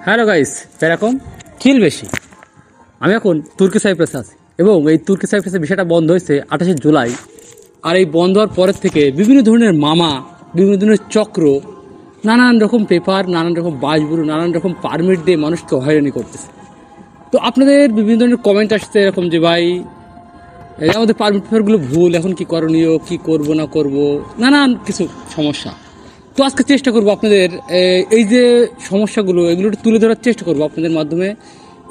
Hello guys, এরকম চিল বেশি। আমি এখন তুর্কি সাইপ্রাসে আছি এবং এই তুর্কি সাইপ্রাসের বিষয়টা বন্ধ হয়েছে 28শে জুলাই। আর এই বন্ধ হওয়ার পরের থেকে বিভিন্ন ধরনের মামা, বিভিন্ন ধরনের চক্র, নানান রকম পেপার, নানান রকম বাসগুলো, নানান রকম পারমিট দিয়ে মানুষকে হয়রানি করতেছে। তো আপনাদের বিভিন্ন ধরনের কমেন্ট আসছে এরকম যে ভাই আমাদের পারমিট পেপারগুলো ভুল, এখন কি করণীয়, কি করব না করব, নানান কিছু সমস্যা। তো আজকে চেষ্টা করব আপনাদের এই যে সমস্যাগুলো এগুলো একটু তুলে ধরার চেষ্টা করব আপনাদের মাধ্যমে,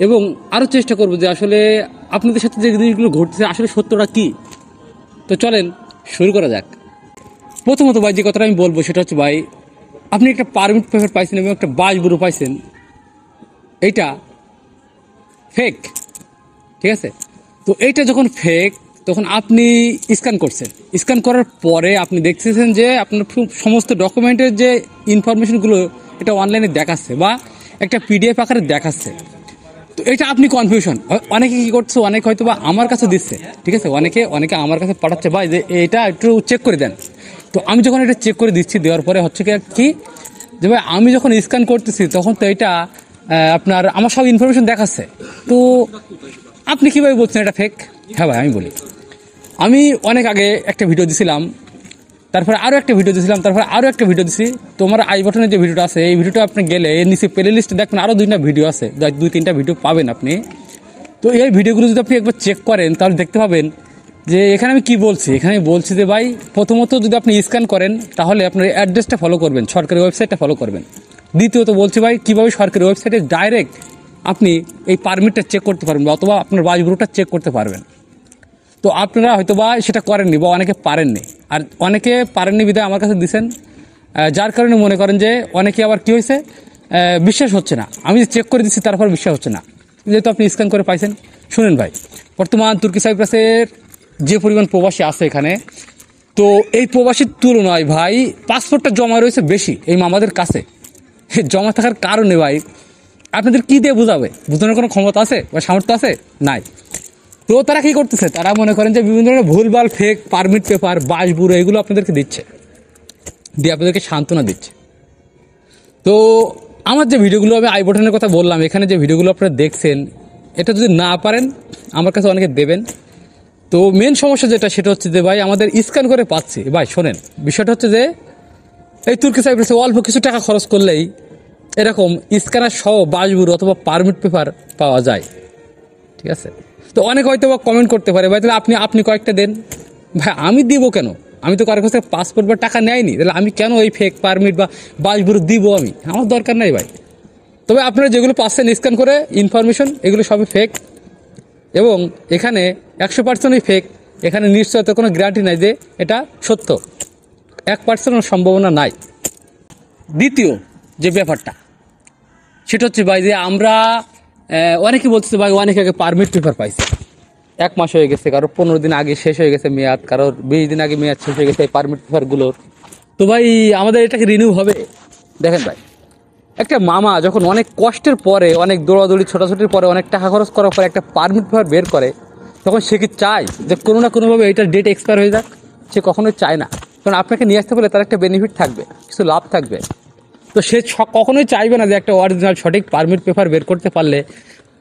এবং আরও চেষ্টা করব যে আসলে আপনাদের সাথে যে জিনিসগুলো ঘটছে আসলে সত্যটা কি। তো চলেন শুরু করা যাক। প্রথমত ভাই যে কথাটা আমি বলবো সেটা হচ্ছে, ভাই আপনি একটা পারমিট পেপার পাইছেন এবং একটা বাস ব্যুরো পাইছেন, এইটা ফেক, ঠিক আছে? তো এইটা যখন ফেক তখন আপনি স্ক্যান করছেন, স্ক্যান করার পরে আপনি দেখতেছেন যে আপনার সমস্ত ডকুমেন্টের যে ইনফরমেশনগুলো এটা অনলাইনে দেখাচ্ছে বা একটা পিডিএফ আকারে দেখাচ্ছে। তো এটা আপনি কনফিউশন, অনেকে কী করছে, অনেকে হয়তো বা আমার কাছে দিচ্ছে, ঠিক আছে, অনেকে আমার কাছে পাঠাচ্ছে ভাই যে এটা একটু চেক করে দেন। তো আমি যখন এটা চেক করে দিচ্ছি, দেওয়ার পরে হচ্ছে কি যে ভাই আমি যখন স্ক্যান করতেছি তখন তো এটা আপনার আমার সব ইনফরমেশন দেখাচ্ছে। তো আপনি কীভাবে বলছেন এটা ফেক? হ্যাঁ ভাই, আমি বলি, আমি অনেক আগে একটা ভিডিও দিছিলাম, তারপরে আরও একটা ভিডিও দিয়েছিলাম, তারপরে আরও একটা ভিডিও দিছি। তোমার আই বাটনের যে ভিডিওটা আছে এই ভিডিওটা আপনি গেলে এর নিচে প্লে লিস্টে দেখবেন আরও 2টা ভিডিও আছে, 2-3টা ভিডিও পাবেন আপনি। তো এই ভিডিওগুলো যদি আপনি একবার চেক করেন তাহলে দেখতে পাবেন যে এখানে আমি কি বলছি। এখানে বলছি যে ভাই প্রথমত যদি আপনি স্ক্যান করেন তাহলে আপনার অ্যাড্রেসটা ফলো করবেন, সরকারি ওয়েবসাইটটা ফলো করবেন। দ্বিতীয়ত বলছি ভাই কীভাবে সরকারি ওয়েবসাইটে ডাইরেক্ট আপনি এই পারমিটটা চেক করতে পারবেন অথবা আপনার বাসগুলোটা চেক করতে পারবেন। তো আপনারা হয়তো বা সেটা করেননি বা অনেকে পারেননি, আর অনেকে পারেননি বিধায় আমার কাছে দিছেন, যার কারণে মনে করেন যে অনেকে আবার কী হয়েছে, বিশ্বাস হচ্ছে না। আমি চেক করে দিচ্ছি তারপর বিশ্বাস হচ্ছে না, যেহেতু আপনি স্ক্যান করে পাইছেন। শুনেন ভাই, বর্তমান তুর্কি সাইপ্রাসের যে পরিমাণ প্রবাসী আছে এখানে, তো এই প্রবাসীর তুলনায় ভাই পাসপোর্টটা জমা রয়েছে বেশি এই মামাদের কাছে। জমা থাকার কারণে ভাই আপনাদের কী দিয়ে বোঝাবে, বোঝানোর কোনো ক্ষমতা আছে বা সামর্থ্য আছে? নাই। তো তারা কী করতেছে, তারা মনে করেন যে বিভিন্ন ধরনের ভুলভাল ফেক পারমিট পেপার, বাস ব্যুরো এগুলো আপনাদেরকে দিচ্ছে, দিয়ে আপনাদেরকে সান্ত্বনা দিচ্ছে। তো আমার যে ভিডিওগুলো আমি আই বটনের কথা বললাম, এখানে যে ভিডিওগুলো আপনারা দেখছেন, এটা যদি না পারেন আমার কাছে অনেকে দেবেন। তো মেন সমস্যা যেটা সেটা হচ্ছে যে ভাই আমাদের স্ক্যান করে পাচ্ছি। ভাই শোনেন, বিষয়টা হচ্ছে যে এই তুর্কি সাইপ্রাসে অল্প কিছু টাকা খরচ করলেই এরকম স্ক্যানার সহ বাস ব্যুরো অথবা পারমিট পেপার পাওয়া যায়, ঠিক আছে? তো অনেক হয়তো বা কমেন্ট করতে পারে ভাই তাহলে আপনি কয়েকটা দেন। ভাই আমি দিব কেন? আমি তো কারোর কাছে পাসপোর্ট বা টাকা নেয়নি, তাহলে আমি কেন এই ফেক পারমিট বা বাস ব্যুরো দিব? আমার দরকার নাই ভাই। তবে আপনারা যেগুলো পাচ্ছেন স্ক্যান করে ইনফরমেশন, এগুলো সবই ফেক এবং এখানে 100%ই ফেক। এখানে নিশ্চয়তা কোনো গ্যারান্টি নাই যে এটা সত্য, 1%ও সম্ভাবনা নাই। দ্বিতীয় যে ব্যাপারটা সেটা হচ্ছে ভাই যে আমরা অনেকে বলতেছে ভাই অনেক আগে পারমিট পেপার পাইছে, 1 মাস হয়ে গেছে, কারোর 15 দিন আগে শেষ হয়ে গেছে মেয়াদ, কারোর 20 দিন আগে মেয়াদ শেষ হয়ে গেছে এই পারমিট পেপারগুলোর। তো ভাই আমাদের এটাকে রিনিউ হবে? দেখেন ভাই, একটা মামা যখন অনেক কষ্টের পরে, অনেক দৌড়াদৌড়ি ছোটাছুটির পরে, অনেক টাকা খরচ করার পরে একটা পারমিট পেপার বের করে, তখন সে কি চায় যে কোনো না কোনোভাবে এটার ডেট এক্সপায়ার হয়ে যাক? সে কখনোই চায় না, কারণ আপনাকে নিয়ে আসতে পারলে তার একটা বেনিফিট থাকবে, কিছু লাভ থাকবে। তো সে কখনোই চাইবে না যে একটা অরিজিনাল সঠিক পারমিট পেপার বের করতে পারলে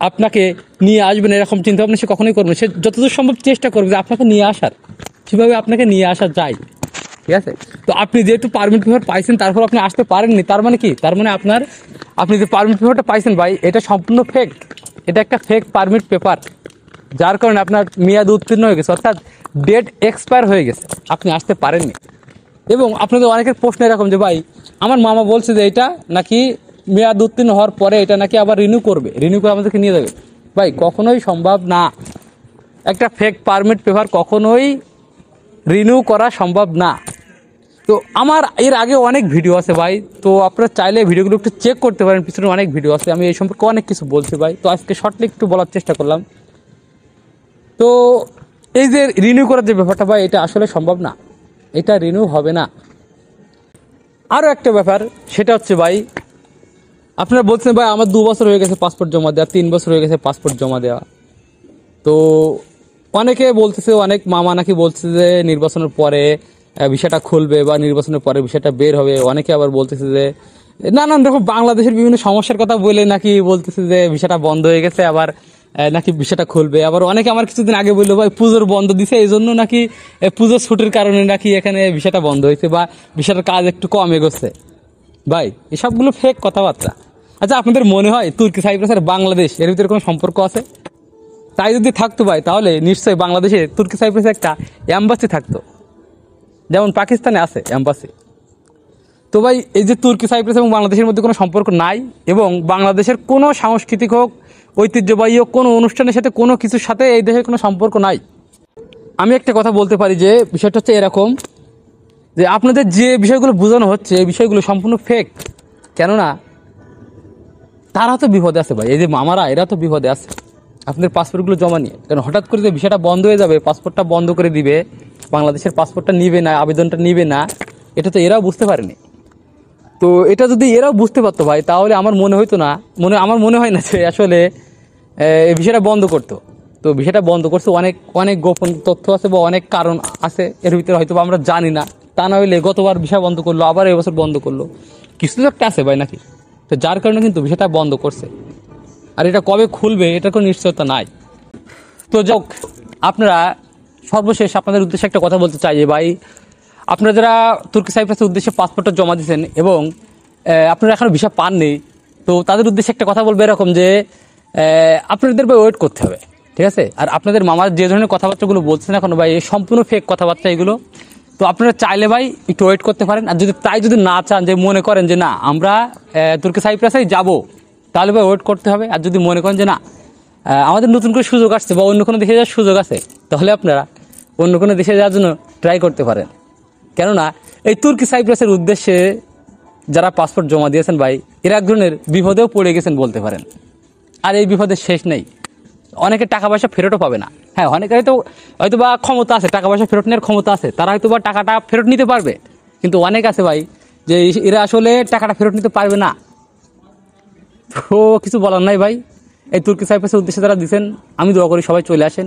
আপনাকে নিয়ে আসবেন, এরকম চিন্তা ভাবনা সে কখনোই করবে। সে যতদূর সম্ভব চেষ্টা করবে যে আপনাকে নিয়ে আসার, সেভাবে আপনাকে নিয়ে আসা যায়, ঠিক আছে? তো আপনি যেহেতু পারমিট পেপার পাইছেন তারপর আপনি আসতে পারেননি, তার মানে কি? তার মানে আপনি যে পারমিট পেপারটা পাইছেন ভাই এটা সম্পূর্ণ ফেক, এটা একটা ফেক পারমিট পেপার, যার কারণে আপনার মেয়াদ উত্তীর্ণ হয়ে গেছে, অর্থাৎ ডেট এক্সপায়ার হয়ে গেছে, আপনি আসতে পারেননি। এবং আপনাদের অনেকের প্রশ্ন এরকম যে ভাই আমার মামা বলছে যে এটা নাকি মেয়াদ উত্তীর্ণ হওয়ার পরে এটা নাকি আবার রিনিউ করে আমাদেরকে নিয়ে যাবে। ভাই কখনোই সম্ভব না, একটা ফেক পারমিট পেপার কখনোই রিনিউ করা সম্ভব না। তো আমার এর আগে অনেক ভিডিও আছে ভাই, তো আপনারা চাইলে ভিডিওগুলো একটু চেক করতে পারেন, পিছনে অনেক ভিডিও আছে, আমি এই সম্পর্কে অনেক কিছু বলছি ভাই। তো আজকে শর্টলি একটু বলার চেষ্টা করলাম। তো এই যে রিনিউ করার যে ব্যাপারটা ভাই এটা আসলে সম্ভব না, এটা রিনিউ হবে না। আরও একটা ব্যাপার সেটা হচ্ছে ভাই আপনারা বলছেন ভাই আমার 2 বছর হয়ে গেছে পাসপোর্ট জমা দেওয়া, 3 বছর হয়ে গেছে পাসপোর্ট জমা দেওয়া। তো অনেকে বলতেছে, অনেক মামা নাকি বলছে যে নির্বাচনের পরে বিষয়টা খুলবে বা নির্বাচনের পরে বিষয়টা বের হবে। অনেকে আবার বলতেছে যে না না দেখো, বাংলাদেশের বিভিন্ন সমস্যার কথা বলে নাকি বলতেছে যে ভিসাটা বন্ধ হয়ে গেছে, আবার নাকি ভিসাটা খুলবে। আবার অনেকে আমার কিছুদিন আগে বললো ভাই পুজোর বন্ধ দিছে, এই জন্য নাকি পুজোর ছুটির কারণে নাকি এখানে ভিসাটা বন্ধ হয়েছে বা ভিসাটার কাজ একটু কম এগোচ্ছে। ভাই এসবগুলো ফেক কথাবার্তা। আচ্ছা, আপনাদের মনে হয় তুর্কি সাইপ্রাস আর বাংলাদেশ এর ভিতরে কোনো সম্পর্ক আছে? তাই যদি থাকতো ভাই, তাহলে নিশ্চয়ই বাংলাদেশে তুর্কি সাইপ্রাসে একটা এম্বাসি থাকতো, যেমন পাকিস্তানে আছে এম্বাসি। তো ভাই এই যে তুর্কি সাইপ্রাস এবং বাংলাদেশের মধ্যে কোনো সম্পর্ক নাই, এবং বাংলাদেশের কোনো সাংস্কৃতিক হোক, ঐতিহ্যবাহী হোক, কোনো অনুষ্ঠানের সাথে, কোনো কিছুর সাথে এই দেশের কোনো সম্পর্ক নাই। আমি একটা কথা বলতে পারি যে বিষয়টা হচ্ছে এরকম, যে আপনাদের যে বিষয়গুলো বোঝানো হচ্ছে এই বিষয়গুলো সম্পূর্ণ ফেক। কেননা তারা তো বিপদে আছে ভাই, এই যে মামারা এরা তো বিপদে আছে আপনাদের পাসপোর্টগুলো জমা নিয়ে। কারণ হঠাৎ করে যে বিষয়টা বন্ধ হয়ে যাবে, পাসপোর্টটা বন্ধ করে দিবে, বাংলাদেশের পাসপোর্টটা নিবে না, আবেদনটা নিবে না, এটা তো এরাও বুঝতে পারেনি। তো এটা যদি এরাও বুঝতে পারতো ভাই, তাহলে আমার মনে হইতো না, আমার মনে হয় না যে আসলে এই বিষয়টা বন্ধ করতো। তো বিষয়টা বন্ধ করছে, অনেক অনেক গোপন তথ্য আছে বা অনেক কারণ আছে এর ভিতরে, হয়তো আমরা জানি না। তা না হইলে গতবার ভিসা বন্ধ করলো, আবার এবছর বন্ধ করলো, কিছু তো একটা আছে ভাই নাকি? তো যার কারণে কিন্তু বিষয়টা বন্ধ করছে। আর এটা কবে খুলবে এটার কোনো নিশ্চয়তা নাই। তো যাক, আপনারা সর্বশেষ আপনাদের উদ্দেশ্যে একটা কথা বলতে চাই যে ভাই, আপনারা যারা তুর্কি সাইপ্রাসের উদ্দেশ্যে পাসপোর্টটা জমা দিয়েছেন এবং আপনারা এখনও ভিসা পাননি, তো তাদের উদ্দেশ্যে একটা কথা বলবো এরকম যে আপনাদের ভাই ওয়েট করতে হবে, ঠিক আছে? আর আপনাদের মামার যে ধরনের কথাবার্তাগুলো বলছেন এখন ভাই, এই সম্পূর্ণ ফেক কথাবার্তা এগুলো। তো আপনারা চাইলে ভাই একটু ওয়েট করতে পারেন। আর যদি তাই যদি না চান, যে মনে করেন যে না আমরা তুর্কি সাইপ্রাসেই যাব, তাহলে ভাই ওয়েট করতে হবে। আর যদি মনে করেন যে না আমাদের নতুন করে সুযোগ আসছে বা অন্য কোনো দেশে যাওয়ার সুযোগ আছে, তাহলে আপনারা অন্য কোনো দেশে যাওয়ার জন্য ট্রাই করতে পারেন। কেননা এই তুর্কি সাইপ্রাসের উদ্দেশ্যে যারা পাসপোর্ট জমা দিয়েছেন ভাই, এরা এক ধরনের বিপদেও পড়ে গেছেন বলতে পারেন। আর এই বিপদের শেষ নেই, অনেকে টাকা পয়সা ফেরতও পাবে না। হ্যাঁ, অনেকের হয়তো বা ক্ষমতা আছে, টাকা পয়সা ফেরত নেওয়ার ক্ষমতা আছে, তারা হয়তো বা টাকাটা ফেরত নিতে পারবে। কিন্তু অনেক আছে ভাই যে এরা আসলে টাকাটা ফেরত নিতে পারবে না। তো কিছু বলার নাই ভাই, এই তুর্কি সাইপ্রাসের উদ্দেশ্যে যারা দিচ্ছেন, আমি দোয়া করি সবাই চলে আসেন।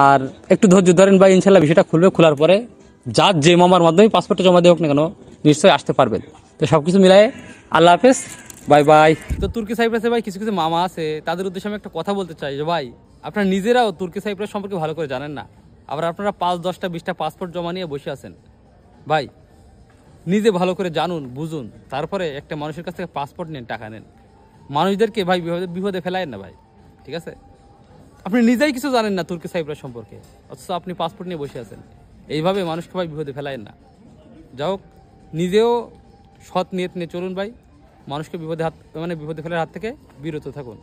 আর একটু ধৈর্য ধরেন ভাই, ইনশাল্লাহ বিষয়টা খুলবে, খোলার পরে যার যে মামার মাধ্যমে পাসপোর্টটা জমা দেওয়া হোক না কেন, নিশ্চয়ই আসতে পারবেন। তো সব কিছু মিলায়ে আল্লাহ হাফেজ, বাই বাই। তো তুর্কি সাইপ্রাসে ভাই কিছু কিছু মামা আছে, তাদের উদ্দেশ্যে আমি একটা কথা বলতে চাই যে ভাই, আপনারা নিজেরাও তুর্কি সাইপ্রাস সম্পর্কে ভালো করে জানেন না, আবার আপনারা 5, 10টা 20টা পাসপোর্ট জমা নিয়ে বসে আছেন। ভাই নিজে ভালো করে জানুন, বুঝুন, তারপরে একটা মানুষের কাছ থেকে পাসপোর্ট নেন, টাকা নেন। মানুষদেরকে ভাই বিপদে ফেলায়েন না ভাই, ঠিক আছে? আপনি নিজেই কিছু জানেন না তুর্কি সাইপ্রাস সম্পর্কে, অথচ আপনি পাসপোর্ট নিয়ে বসে আছেন। এইভাবে মানুষকে ভাই বিপদে ফেলায়েন না। যাই হোক, নিজেও সৎ নিয়ত নিয়ে চলুন ভাই, মানুষকে বিপদে ফেলার হাত থেকে বিরত থাকুন,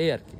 এই আর কি।